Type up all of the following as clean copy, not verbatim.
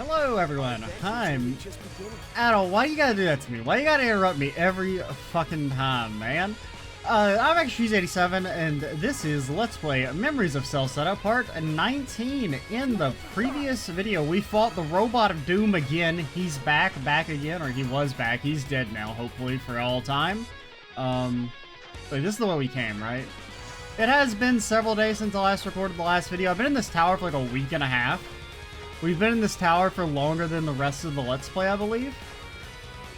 Hello everyone, I'm Aeolus. Why you gotta do that to me? Why you gotta interrupt me every fucking time, man? I'm actually 87 and this is Let's Play Memories of Celceta Part 19. In the previous video, we fought the Robot of Doom again. He's back again, or he was back. He's dead now, hopefully, for all time. So this is the way we came, right? It has been several days since I last recorded the last video. I've been in this tower for like a week and a half. We've been in this tower for longer than the rest of the Let's Play, I believe.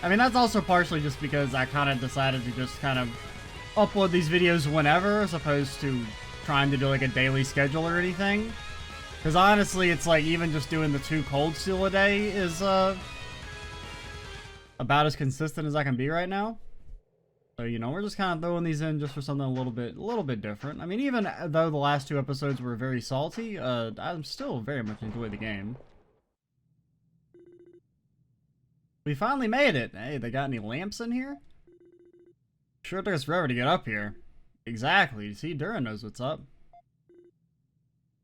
I mean, that's also partially just because I kind of decided to just kind of upload these videos whenever, as opposed to trying to do like a daily schedule or anything. Because honestly, it's like even just doing the 2 cold steel a day is about as consistent as I can be right now. So, you know, we're just kind of throwing these in just for something a little bit different. I mean, even though the last 2 episodes were very salty, I'm still very much enjoy the game. We finally made it. Hey, they got any lamps in here? Sure took us forever to get up here. Exactly. See, Durin knows what's up.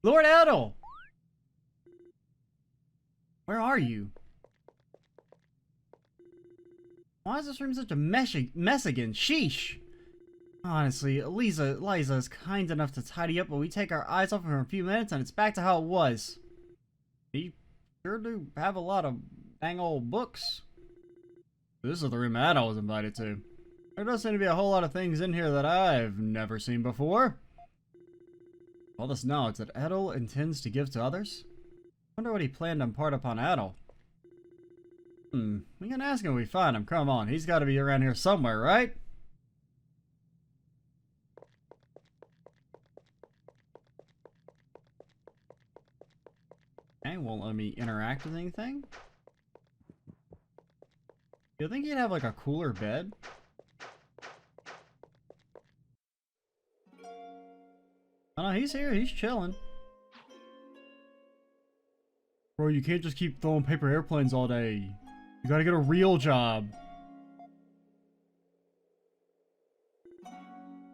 Lord Eldeel! Where are you? Why is this room such a mess again? Sheesh! Honestly, Liza is kind enough to tidy up, but we take our eyes off her for a few minutes and it's back to how it was. You sure do have a lot of dang old books. This is the room Aeolus was invited to. There does seem to be a whole lot of things in here that I've never seen before. All this knowledge that Eldeel intends to give to others? I wonder what he planned to impart upon Eldeel. We can ask him if we find him. Come on, he's got to be around here somewhere, right? Okay, won't let me interact with anything. You think he'd have like a cooler bed? Oh no, he's here. He's chilling. Bro, you can't just keep throwing paper airplanes all day. You gotta get a real job.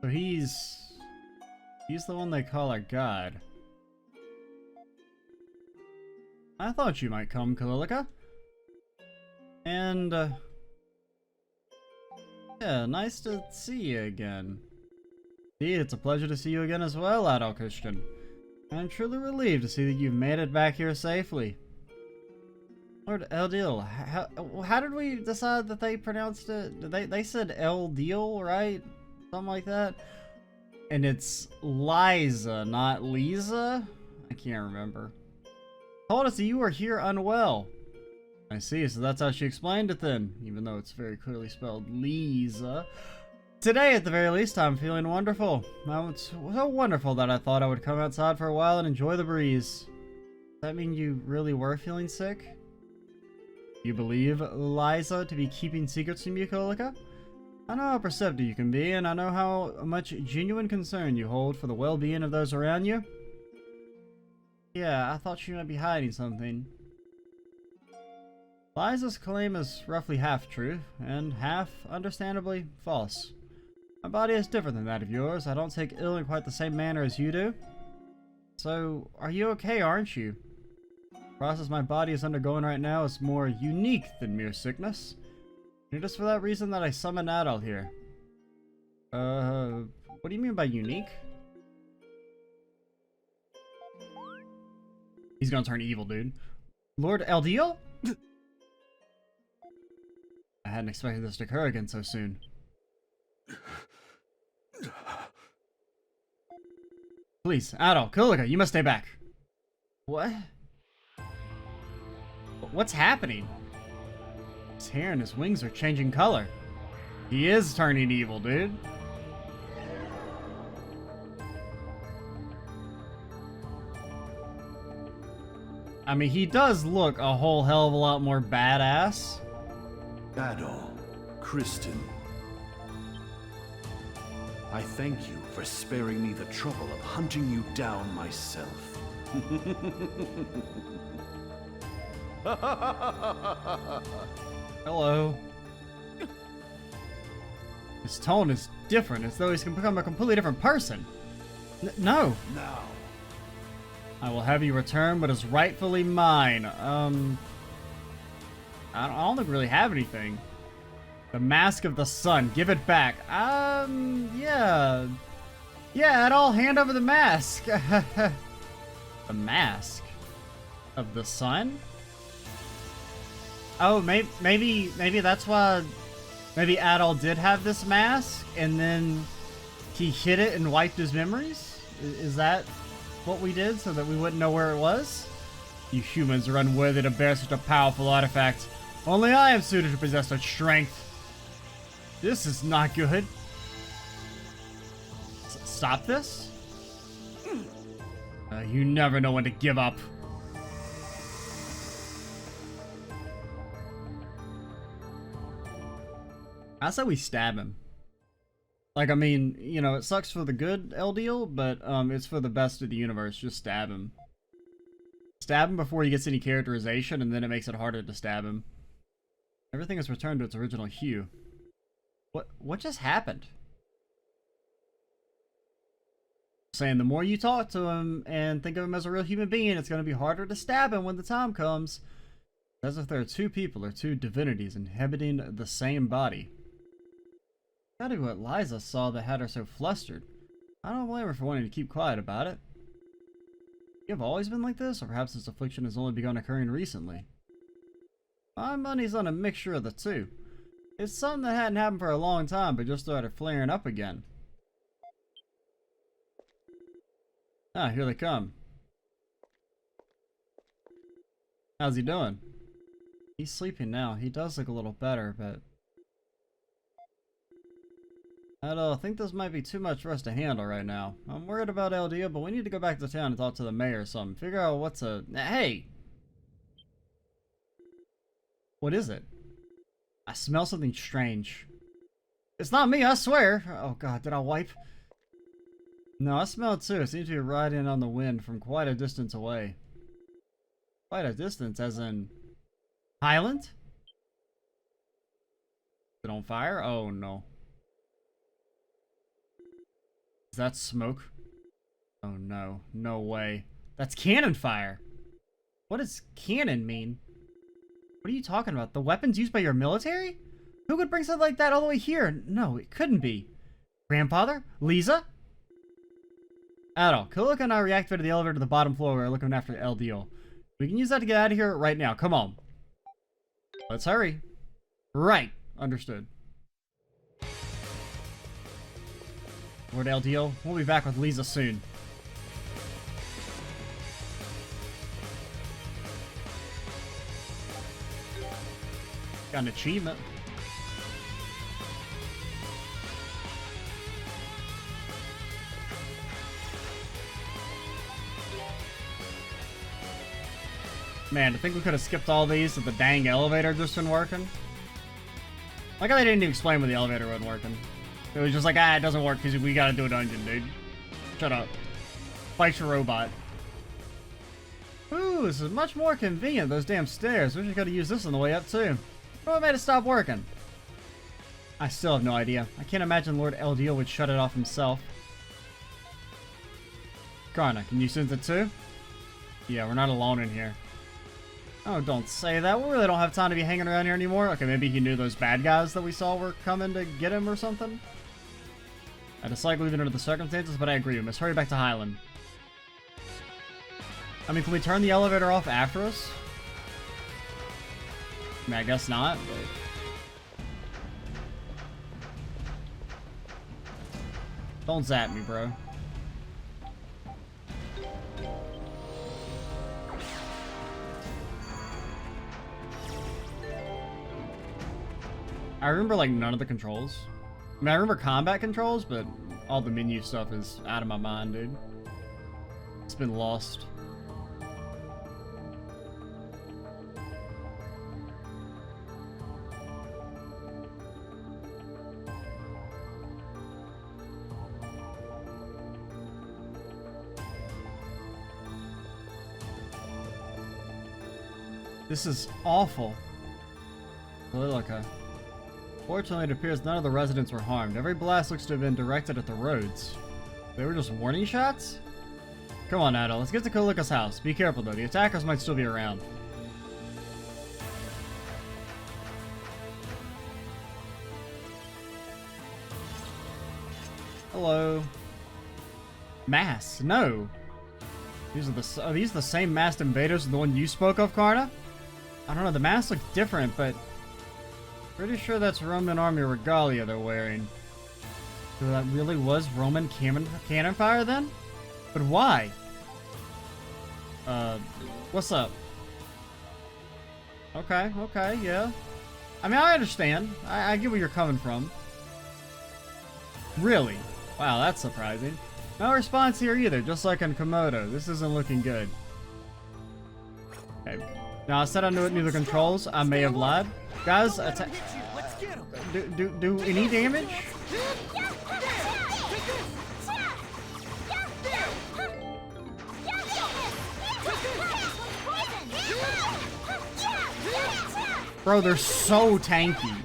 So he's the one they call a god. I thought you might come, Kalilica. And, yeah, nice to see you again. Indeed, it's a pleasure to see you again as well, Adult Christian. I'm truly relieved to see that you've made it back here safely. Lord Eldeel, how did we decide that they pronounced it? They said Eldeel, right? Something like that. And it's Liza, not Lisa? I can't remember. Told us that you were here unwell. I see, so that's how she explained it then, even though it's very clearly spelled Lisa. Today, at the very least, I'm feeling wonderful. It's so wonderful that I thought I would come outside for a while and enjoy the breeze. Does that mean you really were feeling sick? You believe Liza to be keeping secrets from you, Kalilica? I know how perceptive you can be, and I know how much genuine concern you hold for the well-being of those around you. Yeah, I thought she might be hiding something. Liza's claim is roughly half true, and half, understandably, false. My body is different than that of yours. I don't take ill in quite the same manner as you do. So, are you okay, aren't you? The process my body is undergoing right now is more unique than mere sickness. And it is for that reason that I summoned Eldeel here. What do you mean by unique? He's gonna turn evil, dude. Lord Eldeel? I hadn't expected this to occur again so soon. Please, Eldeel, Kalilica, you must stay back. What? What's happening? His hair and his wings are changing color. He is turning evil, dude. I mean, he does look a whole hell of a lot more badass. Adol, Kristen, I thank you for sparing me the trouble of hunting you down myself. Hello. His tone is different, as though he's become a completely different person. No. Now, I will have you return what is rightfully mine. I don't think we really have anything. The Mask of the Sun. Give it back. Yeah. Yeah, Aeol, hand over the mask. The Mask of the Sun? Oh, maybe that's why. Maybe Aeol did have this mask, and then he hid it and wiped his memories? Is that what we did, so that we wouldn't know where it was? You humans are unworthy to bear such a powerful artifact. Only I am suited to possess such strength. This is not good. Stop this? You never know when to give up. I say we stab him. Like, I mean, you know, it sucks for the good Eldeel, but it's for the best of the universe. Just stab him. Stab him before he gets any characterization, and then it makes it harder to stab him. Everything is returned to its original hue. What just happened? Saying the more you talk to him and think of him as a real human being, it's going to be harder to stab him when the time comes. As if there are two people or two divinities inhabiting the same body. Gotta be what Liza saw that had her so flustered. I don't blame her for wanting to keep quiet about it. You have always been like this, or perhaps this affliction has only begun occurring recently? My money's on a mixture of the two. It's something that hadn't happened for a long time, but just started flaring up again. Ah, here they come. How's he doing? He's sleeping now. He does look a little better, but... I think this might be too much for us to handle right now. I'm worried about Eldeel, but we need to go back to town and talk to the mayor or something. Figure out what's a... Hey! What is it? I smell something strange. It's not me, I swear! Oh god, did I wipe? No, I smell it too. It seems to be riding on the wind from quite a distance away. Quite a distance, as in... Highland? Is it on fire? Oh no. Is that smoke? Oh no. No way. That's cannon fire! What does cannon mean? What are you talking about? The weapons used by your military? Who could bring something like that all the way here? No, it couldn't be. Grandfather? Lisa? Aeol, Kuluk and I reactivated the elevator to the bottom floor. We're looking after Eldeel. We can use that to get out of here right now. Come on. Let's hurry. Right. Understood. Lord Eldeel, we'll be back with Lisa soon. Got an achievement. Man, I think we could have skipped all these if the dang elevator just been working. Like how they didn't even explain when the elevator wasn't working. It was just like, it doesn't work because we gotta do a dungeon, dude. Shut up. Fight your robot. Ooh, this is much more convenient, those damn stairs. Wish I could have used this on the way up, too. What made it stop working? I still have no idea. I can't imagine Lord Eldeel would shut it off himself. Karna, can you sense it too? Yeah, we're not alone in here. Oh, don't say that. We really don't have time to be hanging around here anymore. Okay, maybe he knew those bad guys that we saw were coming to get him or something. I dislike leaving under the circumstances, but I agree. We must hurry back to Highland. I mean, can we turn the elevator off after us? I mean, I guess not, but... Don't zap me, bro. I remember, like, none of the controls. I mean, I remember combat controls, but all the menu stuff is out of my mind, dude. It's been lost. This is awful. Lilica. Fortunately, it appears none of the residents were harmed. Every blast looks to have been directed at the roads. They were just warning shots? Come on, Aeol, let's get to Kulika's house. Be careful, though. The attackers might still be around. Hello. Mass? No. Are these the same masked invaders as the one you spoke of, Karna? I don't know, the masks look different, but pretty sure that's Roman army regalia they're wearing. So that really was Roman cannon fire then? But why? What's up? Okay, yeah. I mean, I understand. I get where you're coming from. Really? Wow, that's surprising. No response here either, just like on Komodo. This isn't looking good. Okay. Now, I said I knew the controls. I may have lied. Guys, attack. Do any damage? Bro, they're so tanky.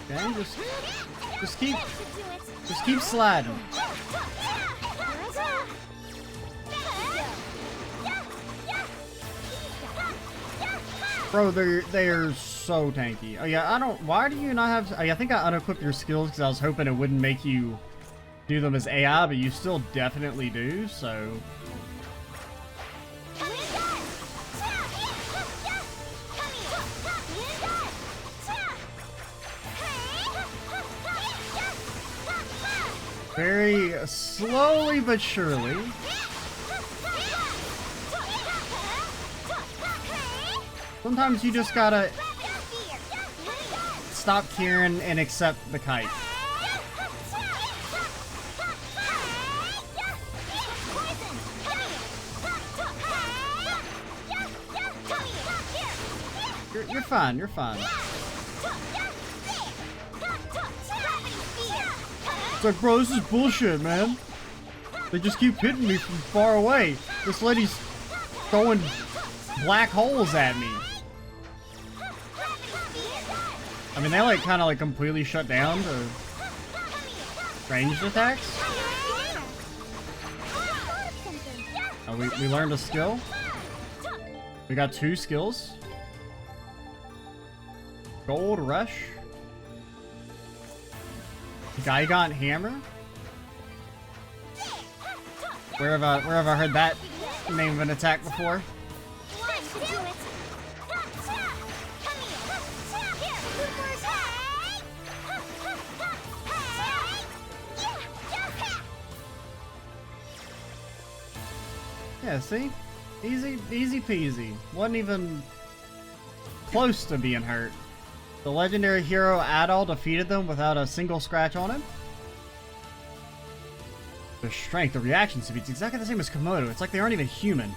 Okay, just keep sliding. Bro, they're so tanky. Oh yeah, why do you not have? I think I unequipped your skills because I was hoping it wouldn't make you do them as AI, but you still definitely do. So. Very slowly but surely. Sometimes you just gotta stop caring and accept the kite. You're fine, you're fine. It's like, bro, this is bullshit, man. They just keep hitting me from far away. This lady's throwing black holes at me. I mean, they like kind of like completely shut down the ranged attacks. Oh, we learned a skill. We got 2 skills. Gold Rush. Gigant Hammer. Where have I heard that name of an attack before? Yeah, see? Easy peasy. Wasn't even close to being hurt. The legendary hero Aeolus defeated them without a single scratch on him. Their strength, the reaction speed, it's exactly the same as Komodo. It's like they aren't even human.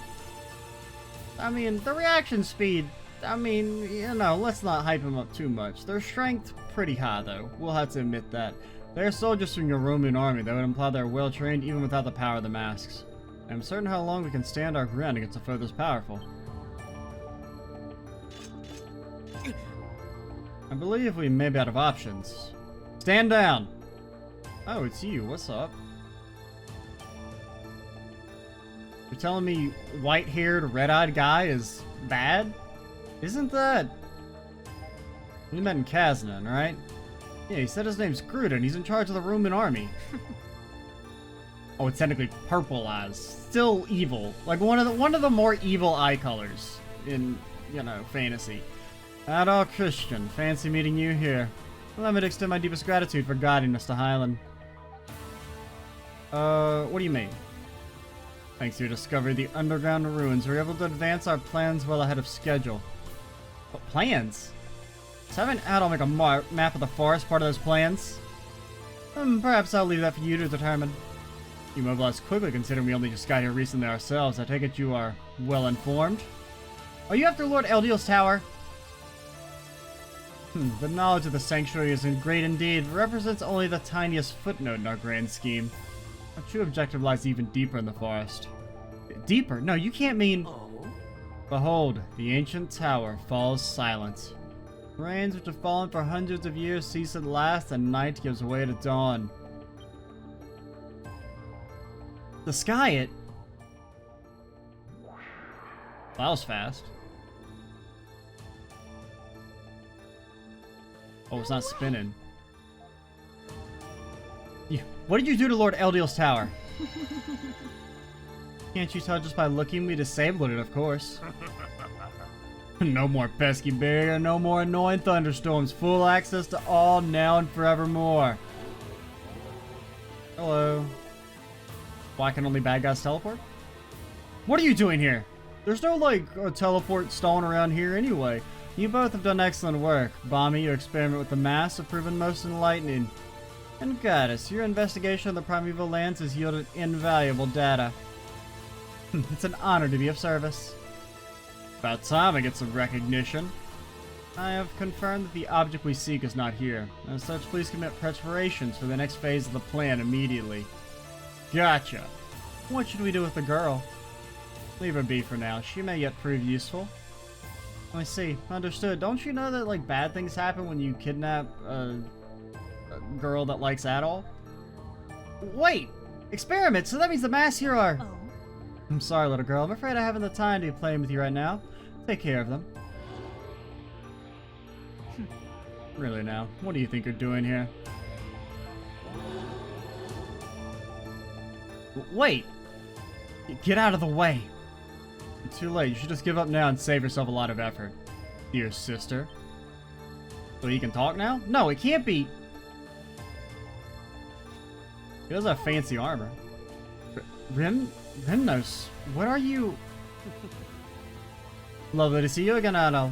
I mean, the reaction speed, I mean, you know, let's not hype them up too much. Their strength, pretty high though. We'll have to admit that. They're soldiers from your Roman army. That would imply they're well trained even without the power of the masks. I'm certain how long we can stand our ground against a foe this powerful. I believe we may be out of options. Stand down! Oh, it's you. What's up? You're telling me white-haired, red-eyed guy is bad? Isn't that... You met in CASNAN, right? Yeah, he said his name's Groot and he's in charge of the Roman army. Oh, it's technically purple eyes. Still evil. Like one of the more evil eye colors in, you know, fantasy. Adol Christian, fancy meeting you here. Allow me to extend my deepest gratitude for guiding us to Highland. What do you mean? Thanks to your discovery of the underground ruins, we were able to advance our plans well ahead of schedule. What plans? Is having Adol make a map of the forest part of those plans? Perhaps I'll leave that for you to determine. You mobilized quickly considering we only just got here recently ourselves. I take it you are well informed. Are you after Lord Eldeel's tower? The knowledge of the sanctuary is great indeed, but represents only the tiniest footnote in our grand scheme. Our true objective lies even deeper in the forest. Deeper? No, you can't mean... Behold, the ancient tower falls silent. Rains which have fallen for hundreds of years cease at last, and night gives way to dawn. The sky, That was fast. Oh, it's not spinning. What did you do to Lord Eldeel's tower? Can't you tell just by looking? We disabled it, of course. No more pesky barrier, no more annoying thunderstorms. Full access to all now and forevermore. Hello. Why can only bad guys teleport? What are you doing here? There's no, like, teleport stalling around here anyway. You both have done excellent work. Bommy, your experiment with the mass have proven most enlightening. And Goddess, your investigation of the primeval lands has yielded invaluable data. It's an honor to be of service. About time I get some recognition. I have confirmed that the object we seek is not here. As such, please commit preparations for the next phase of the plan immediately. Gotcha. What should we do with the girl? Leave her be for now. She may yet prove useful. I see. Understood. Don't you know that, like, bad things happen when you kidnap a girl that likes Aeolus? Wait! Experiment! So that means the mass here are... Oh. I'm sorry, little girl. I'm afraid I haven't the time to be playing with you right now. Take care of them. Really now? What do you think you're doing here? Wait! Get out of the way! It's too late. You should just give up now and save yourself a lot of effort. Dear sister. So he can talk now? No, it can't be. He does have fancy armor. Rimnos, what are you? Lovely to see you again, Aeolus.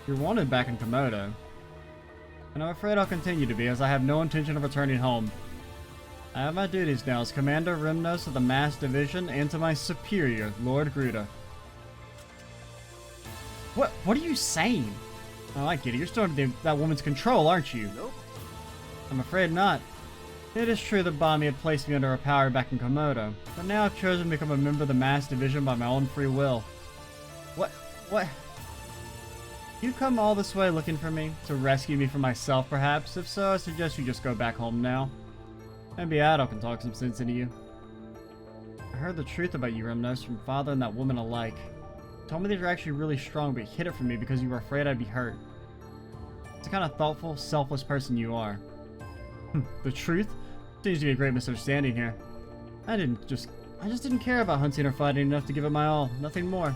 You're wanted back in Komodo. And I'm afraid I'll continue to be, as I have no intention of returning home. I have my duties now as Commander Rimnos of the Mass Division and to my superior, Lord Gruta. What are you saying? Oh, I get it. You're still under that woman's control, aren't you? Nope. I'm afraid not. It is true that Bommy had placed me under her power back in Komodo, but now I've chosen to become a member of the Mass Division by my own free will. What? You come all this way looking for me? To rescue me from myself, perhaps? If so, I suggest you just go back home now. Maybe Aeolus can talk some sense into you. I heard the truth about you, Rimnos, from father and that woman alike. You told me that you're actually really strong, but you hid it from me because you were afraid I'd be hurt. It's the kind of thoughtful, selfless person you are. The truth? Seems to be a great misunderstanding here. I just didn't care about hunting or fighting enough to give it my all. Nothing more.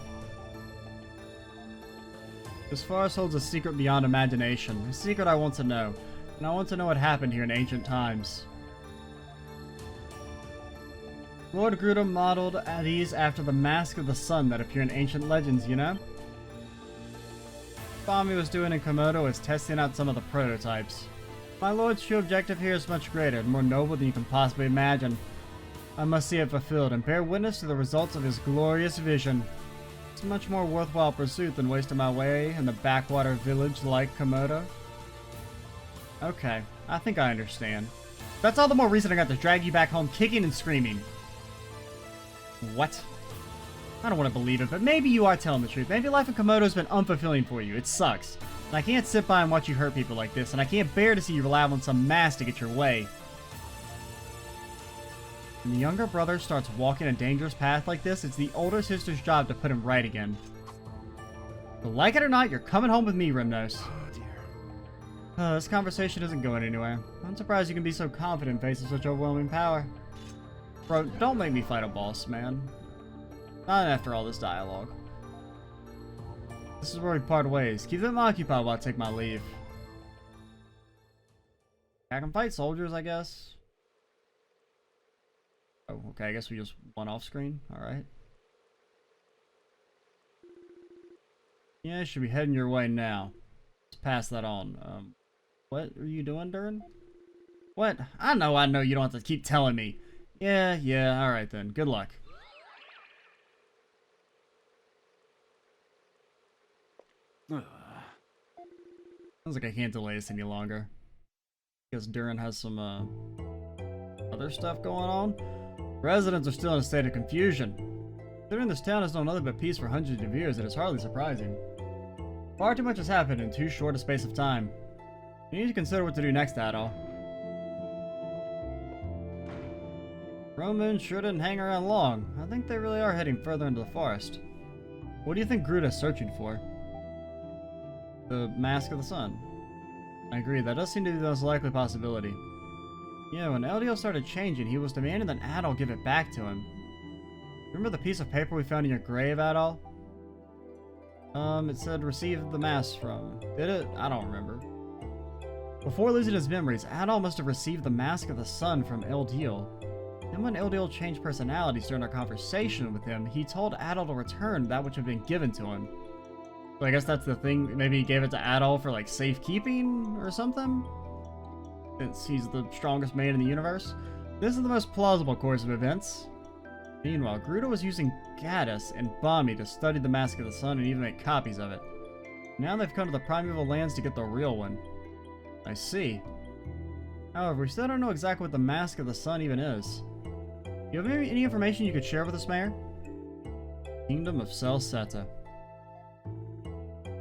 This forest holds a secret beyond imagination. A secret I want to know. And I want to know what happened here in ancient times. Lord Gruta modeled these after the mask of the sun that appear in ancient legends, you know? What Bommy was doing in Komodo is testing out some of the prototypes. My lord's true objective here is much greater and more noble than you can possibly imagine. I must see it fulfilled and bear witness to the results of his glorious vision. It's a much more worthwhile pursuit than wasting my way in the backwater village like Komodo. Okay, I think I understand. That's all the more reason I got to drag you back home kicking and screaming. What? I don't want to believe it, but maybe you are telling the truth. Maybe life in Komodo has been unfulfilling for you. It sucks. And I can't sit by and watch you hurt people like this, and I can't bear to see you rely on some mass to get your way. When the younger brother starts walking a dangerous path like this, it's the older sister's job to put him right again. But like it or not, you're coming home with me, Rimnos. Oh, dear. This conversation isn't going anywhere. I'm surprised you can be so confident in face of such overwhelming power. Bro, don't make me fight a boss, man. Not after all this dialogue. This is where we part ways. Keep them occupied while I take my leave. I can fight soldiers, I guess. Oh, okay, I guess we just went off screen. Alright. Yeah, should be heading your way now. Let's pass that on. What are you doing, Durin? What? I know you don't have to keep telling me. Yeah, alright then. Good luck. Sounds like I can't delay this any longer. Because Durin has some, other stuff going on. Residents are still in a state of confusion. Considering this town has known nothing but peace for hundreds of years, it is hardly surprising. Far too much has happened in too short a space of time. You need to consider what to do next, Aeolus. Romoon sure didn't hang around long. I think they really are heading further into the forest. What do you think Gruda's searching for? The Mask of the Sun. I agree, that does seem to be the most likely possibility. Yeah, when Eldeel started changing, he was demanding that Adol give it back to him. Remember the piece of paper we found in your grave, Adol? It said receive the mask from. Did it? I don't remember. Before losing his memories, Adol must have received the Mask of the Sun from Eldeel. Then when Eldeel changed personalities during our conversation with him, he told Adol to return that which had been given to him. So I guess that's the thing, maybe he gave it to Adol for like safekeeping or something? Since he's the strongest man in the universe? This is the most plausible course of events. Meanwhile, Gruda was using Gaddis and Bami to study the Mask of the Sun and even make copies of it. Now they've come to the primeval lands to get the real one. I see. However, we still don't know exactly what the Mask of the Sun even is. Do you have any information you could share with us, Mayor? Kingdom of Celceta.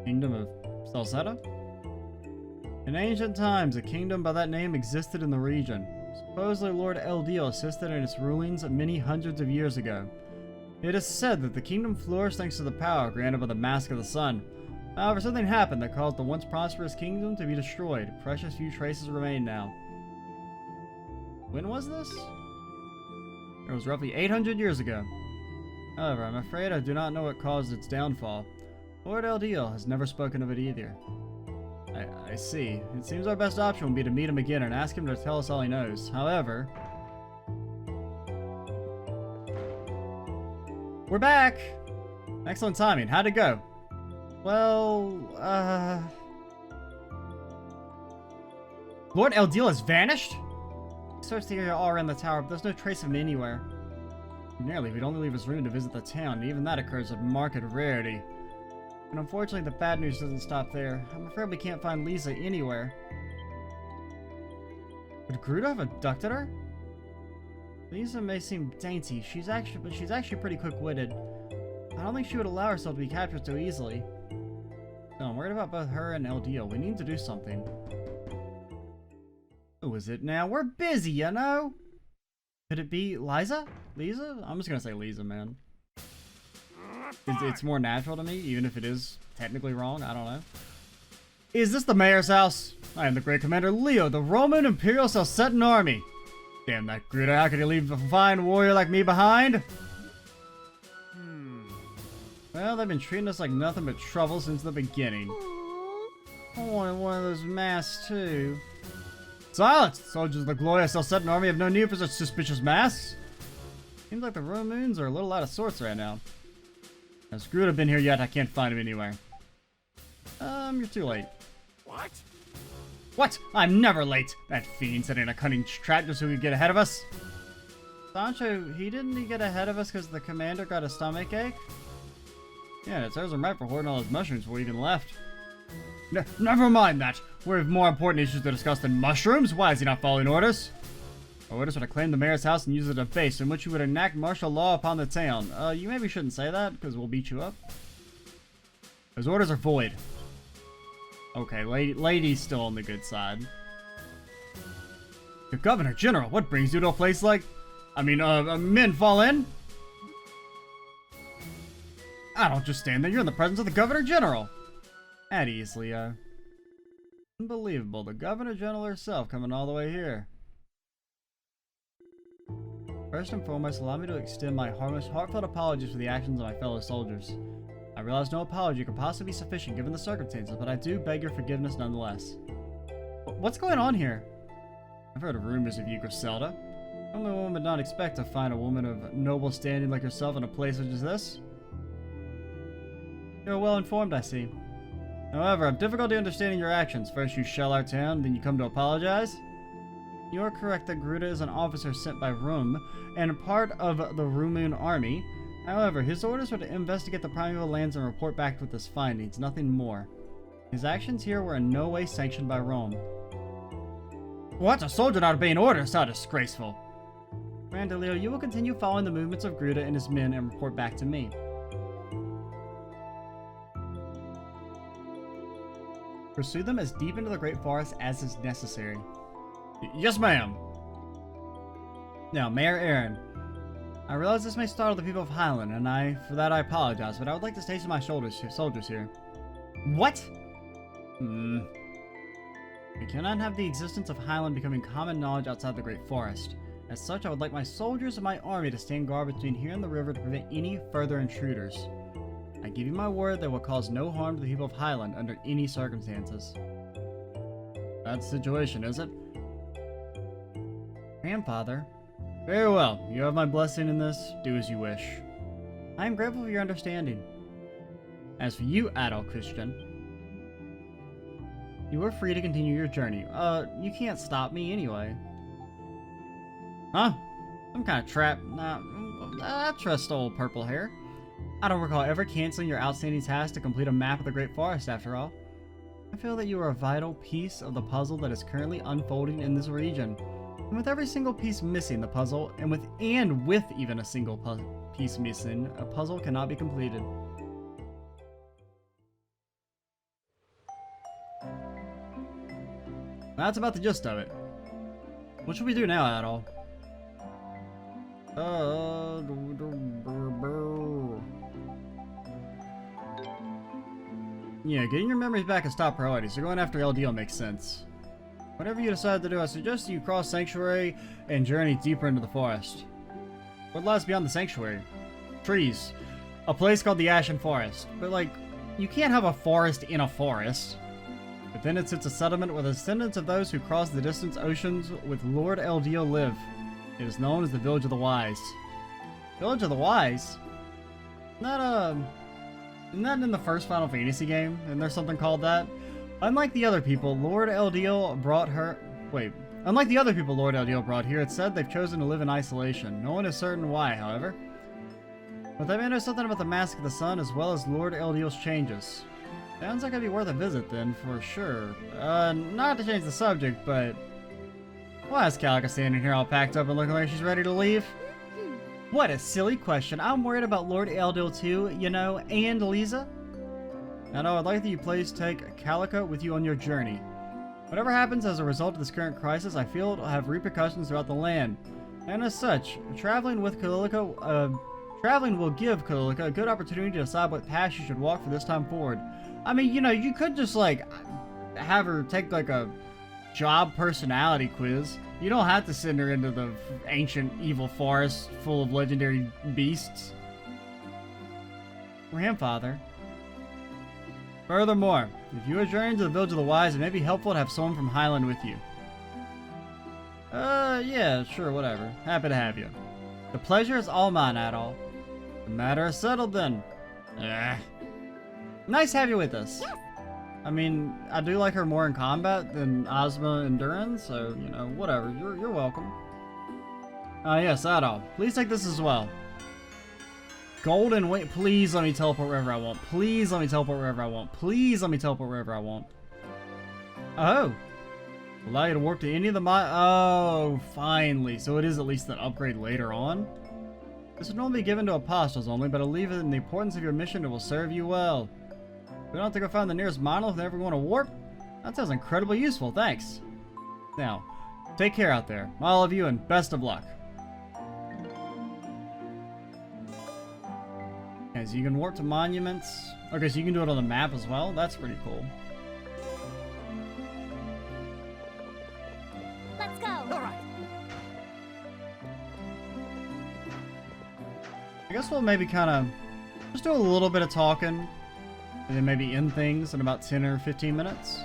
Kingdom of Celceta? In ancient times, a kingdom by that name existed in the region. Supposedly, Lord Eldeel assisted in its rulings many hundreds of years ago. It is said that the kingdom flourished thanks to the power granted by the Mask of the Sun. However, something happened that caused the once prosperous kingdom to be destroyed. Precious few traces remain now. When was this? It was roughly 800 years ago. However, I'm afraid I do not know what caused its downfall. Lord Eldeel has never spoken of it either. I see. It seems our best option would be to meet him again and ask him to tell us all he knows. However... We're back! Excellent timing. How'd it go? Well, Lord Eldeel has vanished? He searched the area all around the tower, but there's no trace of him anywhere. Ordinarily, we'd only leave his room to visit the town, and even that occurs with marked rarity. And unfortunately, the bad news doesn't stop there. I'm afraid we can't find Lisa anywhere. Would Gruda have abducted her? Lisa may seem dainty, but she's actually pretty quick-witted. I don't think she would allow herself to be captured so easily. No, I'm worried about both her and Eldeel. We need to do something. Who is it now? We're busy, you know? Could it be Liza? Lisa? I'm just gonna say Lisa, man. It's more natural to me, even if it is technically wrong. I don't know. Is this the mayor's house? I am the great commander Leo, the Roman Imperial Celcetan army. Damn that Gruda, how could he leave a fine warrior like me behind? Well, they've been treating us like nothing but trouble since the beginning. I wanted one of those masks, too. Silence! Soldiers of the glorious Celcetan army have no need for such suspicious masks. Seems like the Romoons are a little out of sorts right now. Has Gruda been here yet? I can't find him anywhere. You're too late. What? What? I'm never late! That fiend setting a cunning trap just so he could get ahead of us. Sancho, he didn't get ahead of us because the commander got a stomach ache? Yeah, it serves him right for hoarding all his mushrooms before we even left. Never mind that. We have more important issues to discuss than mushrooms. Why is he not following orders? Our orders were to claim the mayor's house and use it as a base in which you would enact martial law upon the town. You maybe shouldn't say that, because we'll beat you up. Those orders are void. Okay, lady's still on the good side. The Governor General, what brings you to a place like... men fall in? I don't just stand there, you're in the presence of the Governor General. At ease, Leo. Unbelievable, the Governor General herself coming all the way here. First and foremost, allow me to extend my heartfelt apologies for the actions of my fellow soldiers. I realize no apology could possibly be sufficient given the circumstances, but I do beg your forgiveness nonetheless. What's going on here? I've heard of rumors of you, Griselda. Only one would not expect to find a woman of noble standing like yourself in a place such as this. You're well informed, I see. However, I have difficulty understanding your actions. First you shell our town, then you come to apologize? You are correct that Gruda is an officer sent by Rome, and part of the Romoon army. However, his orders were to investigate the primeval lands and report back with his findings, nothing more. His actions here were in no way sanctioned by Rome. What? A soldier not obeying orders? How disgraceful. Leo, you will continue following the movements of Gruda and his men and report back to me. Pursue them as deep into the Great Forest as is necessary. Yes, ma'am. Now, Mayor Aaron, I realize this may startle the people of Highland, and for that I apologize, but I would like to station my soldiers here. What? We cannot have the existence of Highland becoming common knowledge outside the Great Forest. As such, I would like my soldiers and my army to stand guard between here and the river to prevent any further intruders. I give you my word that will cause no harm to the people of Highland under any circumstances. That's the situation, is it? Grandfather. Very well. You have my blessing in this. Do as you wish. I am grateful for your understanding. As for you, adult Christian, you are free to continue your journey. You can't stop me anyway. Huh? I'm kind of trapped. Nah, I trust old purple hair. I don't recall ever canceling your outstanding task to complete a map of the Great Forest after all. I feel that you are a vital piece of the puzzle that is currently unfolding in this region. And with every single piece missing the puzzle, and with even a single piece missing, a puzzle cannot be completed. That's about the gist of it. What should we do now, Adol? Yeah, getting your memories back is top priority, so going after Eldeel makes sense. Whatever you decide to do, I suggest you cross Sanctuary and journey deeper into the forest. What lies beyond the Sanctuary? Trees. A place called the Ashen Forest. But like, you can't have a forest in a forest. Within it sits a settlement where the descendants of those who crossed the distant oceans with Lord Eldeel live. It is known as the Village of the Wise. Village of the Wise? Isn't that in the first Final Fantasy game? Isn't there something called that? Unlike the other people Lord Eldeel brought here, it's said they've chosen to live in isolation. No one is certain why, however. But they may know something about the Mask of the Sun as well as Lord Eldeel's changes. Sounds like it'd be worth a visit then, for sure. Not to change the subject, but why is Calica standing here all packed up and looking like she's ready to leave? What a silly question. I'm worried about Lord Eldeel too, you know, and Lisa. And I'd like that you please take Calica with you on your journey. Whatever happens as a result of this current crisis, I feel it will have repercussions throughout the land. And as such, traveling will give Calica a good opportunity to decide what path you should walk for this time forward. I mean, you know, you could just, like, have her take, like, a job personality quiz. You don't have to send her into the ancient evil forest full of legendary beasts. Grandfather. Furthermore, if you are journeying to the Village of the Wise, it may be helpful to have someone from Highland with you. Yeah, sure, whatever. Happy to have you. The pleasure is all mine, Adol. The matter is settled then. Nice to have you with us. Yes. I mean, I do like her more in combat than Ozma and Durin, so, you know, whatever. You're welcome. Yes, Adol. Please take this as well. Golden wait. Please let me teleport wherever I want. Please let me teleport wherever I want. Please let me teleport wherever I want. Oh. Allow you to warp to any of the oh, finally. So it is at least an upgrade later on. This would normally be given to apostles only, but I'll leave it in the importance of your mission. It will serve you well. We don't have to go find the nearest monolith whenever we want to warp. That sounds incredibly useful. Thanks. Now, take care out there. All of you, and best of luck. Okay, so you can warp to monuments. Okay, so you can do it on the map as well. That's pretty cool. Let's go. All right. I guess we'll maybe kind of just do a little bit of talking, and then maybe end things in about 10 or 15 minutes.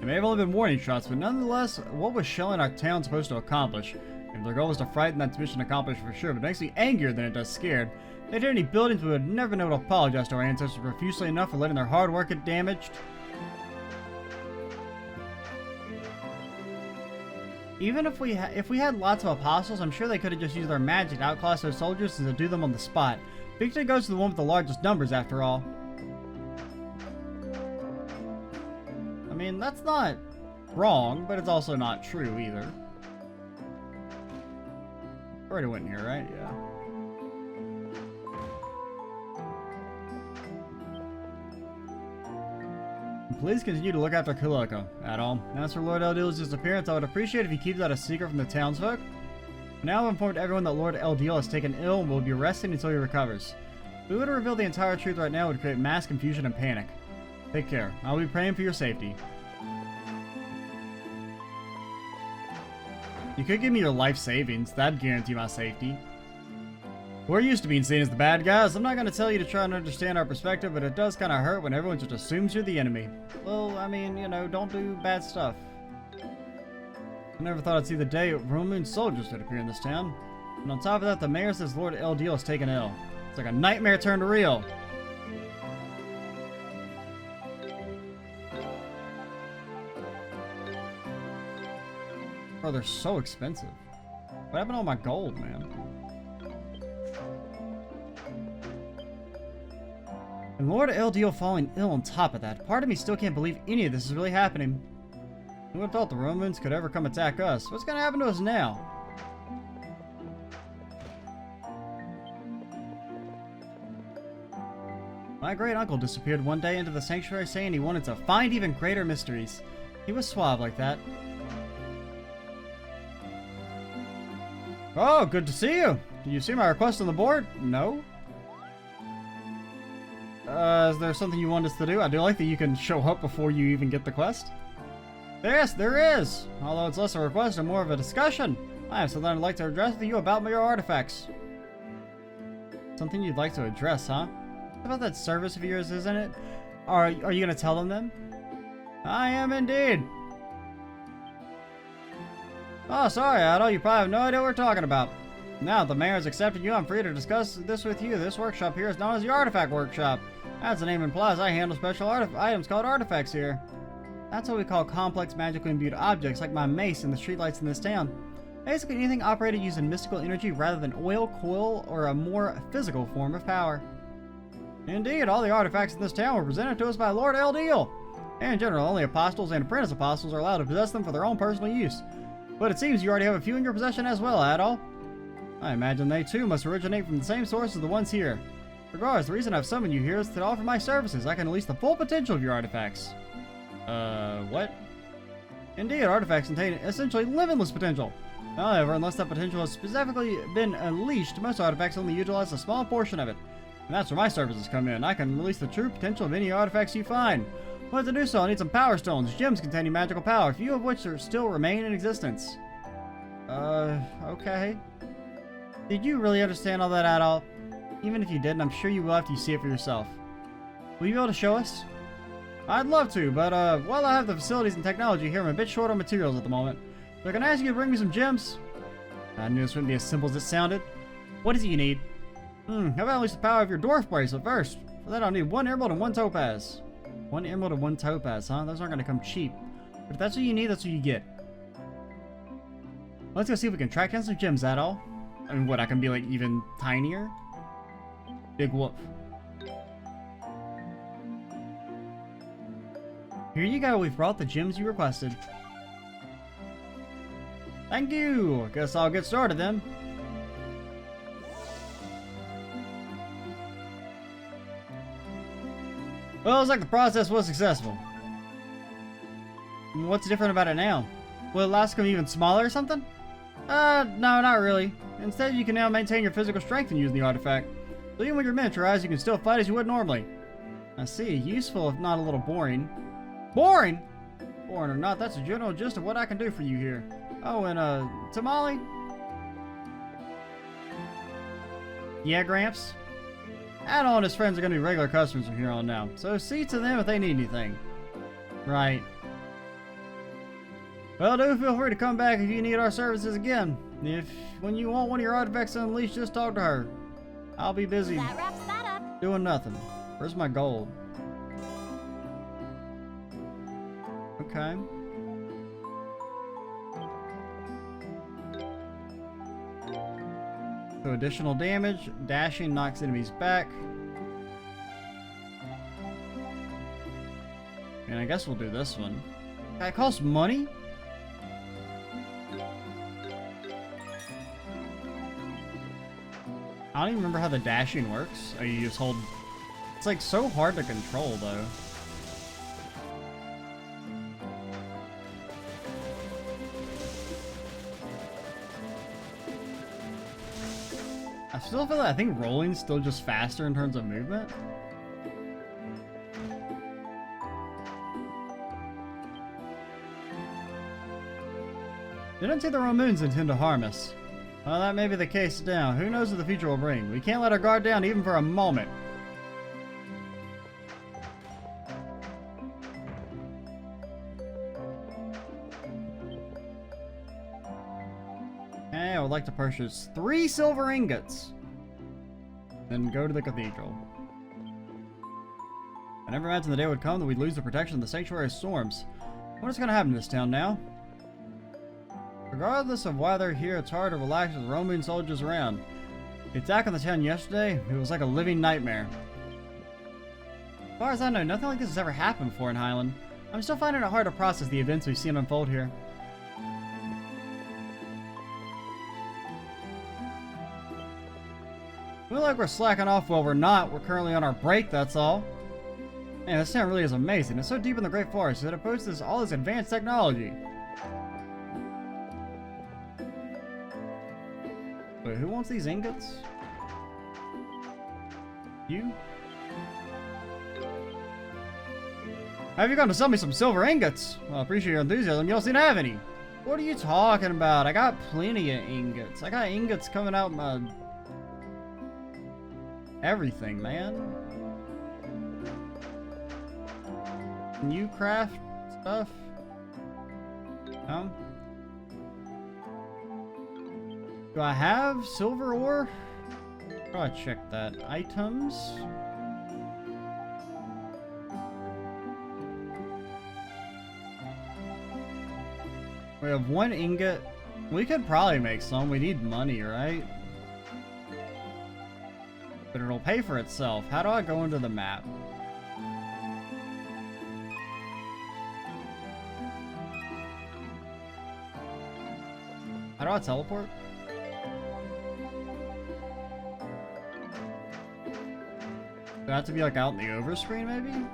It may have only been warning shots, but nonetheless, what was shelling our town supposed to accomplish? If their goal was to frighten, that's mission accomplished for sure, but it makes me angrier than it does scared. If they did any buildings, we would never know to apologize to our ancestors profusely enough for letting their hard work get damaged. Even if we had lots of apostles, I'm sure they could have just used their magic to outclass their soldiers and subdue them on the spot. Victory goes to the one with the largest numbers, after all. I mean, that's not wrong, but it's also not true either. Already went in here, right? Yeah. Please continue to look after Kuloko, at all. As for Lord Eldeel's disappearance, I would appreciate if you keep that a secret from the townsfolk. Now I've informed everyone that Lord Eldeel has taken ill and will be resting until he recovers. If we were to reveal the entire truth right now, it would create mass confusion and panic. Take care. I'll be praying for your safety. You could give me your life savings. That'd guarantee my safety. We're used to being seen as the bad guys. I'm not going to tell you to try and understand our perspective, but it does kind of hurt when everyone just assumes you're the enemy. Well, I mean, you know, don't do bad stuff. I never thought I'd see the day Roman soldiers would appear in this town. And on top of that, the mayor says Lord Eldeel has taken ill. It's like a nightmare turned real. Oh, they're so expensive. What happened to all my gold, man? And Lord Eldeel falling ill on top of that. Part of me still can't believe any of this is really happening. Who would have thought the Romans could ever come attack us? What's gonna happen to us now? My great-uncle disappeared one day into the sanctuary saying he wanted to find even greater mysteries. He was suave like that. Oh, good to see you! Did you see my request on the board? No? Is there something you want us to do? I do like that you can show up before you even get the quest. Yes, there is! Although it's less a request and more of a discussion. I have something I'd like to address with you about your artifacts. Something you'd like to address, huh? What about that service of yours, isn't it? Are you gonna tell them then? I am indeed! Oh, sorry, Otto. You probably have no idea what we're talking about. Now that the mayor has accepted you, I'm free to discuss this with you. This workshop here is known as the Artifact Workshop. As the name implies, I handle special items called artifacts here. That's what we call complex, magically imbued objects, like my mace and the streetlights in this town. Basically anything operated using mystical energy rather than oil, coil, or a more physical form of power. Indeed, all the artifacts in this town were presented to us by Lord Eldeel. In general, only apostles and apprentice apostles are allowed to possess them for their own personal use. But it seems you already have a few in your possession as well, Adol. I imagine they too must originate from the same source as the ones here. Regardless, the reason I've summoned you here is to offer my services. I can unleash the full potential of your artifacts. What? Indeed, artifacts contain essentially limitless potential. However, unless that potential has specifically been unleashed, most artifacts only utilize a small portion of it. And that's where my services come in. I can release the true potential of any artifacts you find. Well, to do so, I need some power stones, gems containing magical power, a few of which still remain in existence. Okay. Did you really understand all that at all? Even if you didn't, I'm sure you will after you see it for yourself. Will you be able to show us? I'd love to, but while I have the facilities and technology here, I'm a bit short on materials at the moment. So can I ask you to bring me some gems? I knew this wouldn't be as simple as it sounded. What is it you need? How about at least the power of your dwarf bracelet first? For that I'll need 1 emerald and 1 topaz. 1 emerald and 1 topaz, huh? Those aren't going to come cheap. But if that's what you need, that's what you get. Let's go see if we can track down some gems at all. I mean, what, I can be like even tinier? Big whoop. Here you go, we've brought the gems you requested. Thank you! Guess I'll get started then. Well, looks like the process was successful. What's different about it now? Will it last become even smaller or something? No, not really. Instead, you can now maintain your physical strength in using the artifact. So even when you're miniaturized, you can still fight as you would normally. I see. Useful, if not a little boring. Boring? Boring or not, that's a general gist of what I can do for you here. Oh, and, tamale? Yeah, Gramps? Adol and his friends are going to be regular customers from here on now, so see to them if they need anything. Right. Well, do feel free to come back if you need our services again. When you want one of your artifacts unleashed, just talk to her. I'll be busy That wraps that up. doing nothing. Where's my gold? Okay. So additional damage, dashing knocks enemies back. And I guess we'll do this one. That costs money? I don't even remember how the dashing works. Oh, you just hold... It's like so hard to control though. I still feel like I think rolling's still just faster in terms of movement. Didn't say the Romoons intend to harm us. Well, that may be the case now. Who knows what the future will bring? We can't let our guard down even for a moment. Okay, I would like to purchase 3 silver ingots. Then go to the cathedral. I never imagined the day would come that we'd lose the protection of the sanctuary storms. What is going to happen to this town now? Regardless of why they're here, it's hard to relax with Roman soldiers around. The attack on the town yesterday, it was like a living nightmare. As far as I know, nothing like this has ever happened before in Highland. I'm still finding it hard to process the events we've seen unfold here. We look like we're slacking off. Well, we're not. We're currently on our break, that's all. Man, this town really is amazing. It's so deep in the Great Forest that it boasts all this advanced technology. Wait, who wants these ingots? You? Have you gone to sell me some silver ingots? Well, I appreciate your enthusiasm. You don't seem to have any. What are you talking about? I got plenty of ingots. I got ingots coming out my... everything, man. Can you craft stuff? No? Do I have silver ore? Oh, I checked that. Items. We have 1 ingot. We could probably make some. We need money, right? But it'll pay for itself. How do I go into the map? How do I teleport? Do I have to be like out in the overscreen maybe?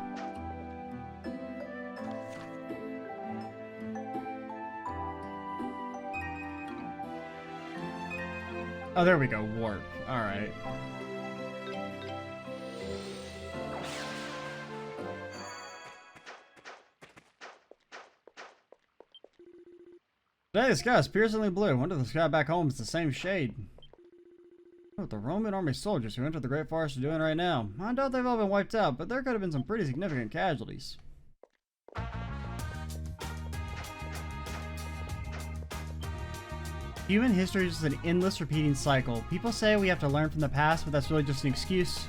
Oh, there we go. Warp. Alright. Today the sky is piercingly blue. I wonder if the sky back home is the same shade. What the Roman army soldiers who entered the Great Forest are doing right now. I doubt they've all been wiped out, but there could have been some pretty significant casualties. Human history is just an endless repeating cycle. People say we have to learn from the past, but that's really just an excuse.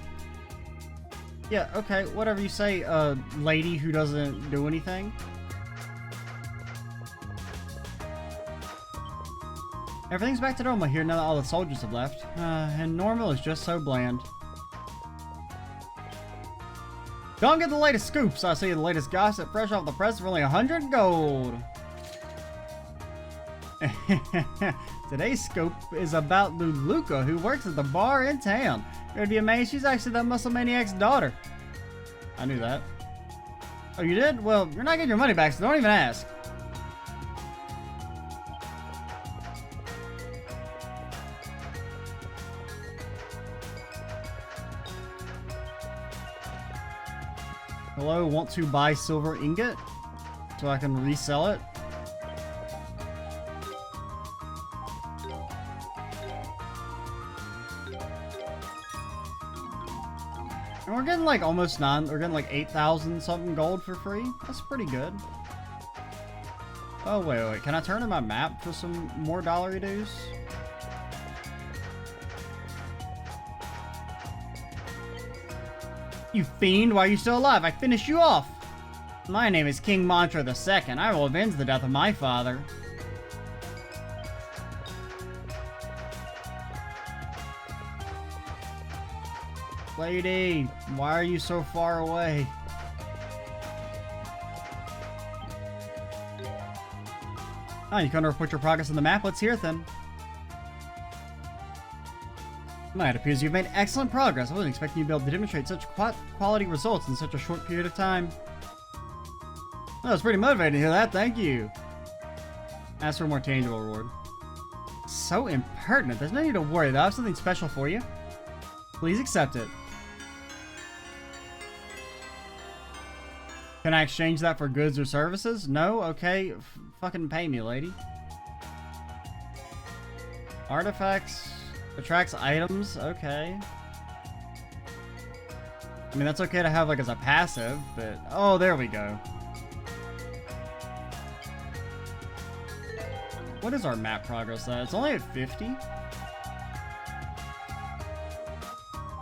Yeah, okay, whatever you say, lady who doesn't do anything. Everything's back to normal here now that all the soldiers have left. And normal is just so bland. Don't get the latest scoops. I see the latest gossip fresh off the press for only 100 gold. Today's scoop is about Luluka, who works at the bar in town. You'd be amazed, she's actually that muscle maniac's daughter. I knew that. Oh, you did? Well, you're not getting your money back, so don't even ask. Hello, want to buy silver ingot so I can resell it? And we're getting like almost we're getting like 8,000 something gold for free. That's pretty good. Oh, wait, can I turn in my map for some more dollary dues? You fiend, why are you still alive? I finished you off! My name is King Mantra II. I will avenge the death of my father. Lady, why are you so far away? Oh, you can't report your progress on the map? Let's hear it then. It appears you've made excellent progress. I wasn't expecting you to be able to demonstrate such quality results in such a short period of time. That was pretty motivating to hear that, thank you. Ask for a more tangible reward. So impertinent. There's no need to worry, though. I have something special for you. Please accept it. Can I exchange that for goods or services? No? Okay. Fucking pay me, lady. Artifacts. Attracts items. Okay. I mean, that's okay to have, like, as a passive, but... Oh, there we go. What is our map progress at? It's only at 50.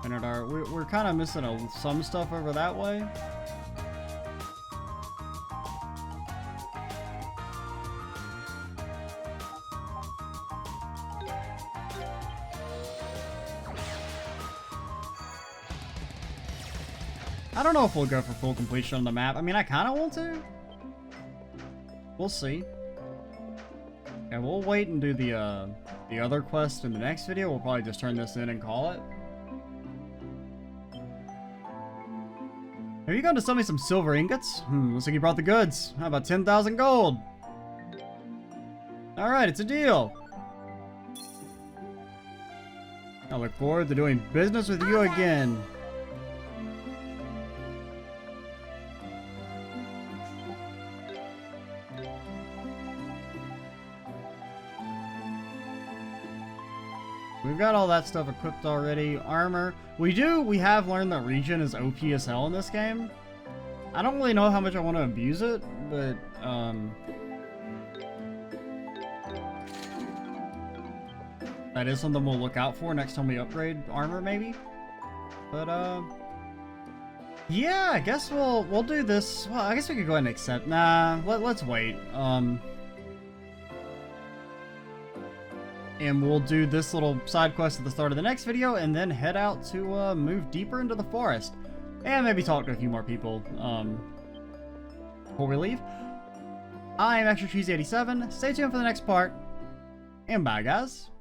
And at our... We're kind of missing some stuff over that way. I don't know if we'll go for full completion on the map. I mean, I kind of want to. We'll see. And we'll wait and do the other quest in the next video. We'll probably just turn this in and call it. Are you going to sell me some silver ingots? Looks like you brought the goods. How about 10,000 gold? Alright, it's a deal. I look forward to doing business with you again. We've got all that stuff equipped already. Armor. We have learned that regen is OP as hell in this game. I don't really know how much I want to abuse it, but, that is something we'll look out for next time we upgrade armor, maybe. But, yeah, I guess we'll do this. Well, I guess we could go ahead and accept. Nah, let's wait. And we'll do this little side quest at the start of the next video, and then head out to move deeper into the forest, and maybe talk to a few more people before we leave. I'm Extra Cheesy 87. Stay tuned for the next part, and bye, guys.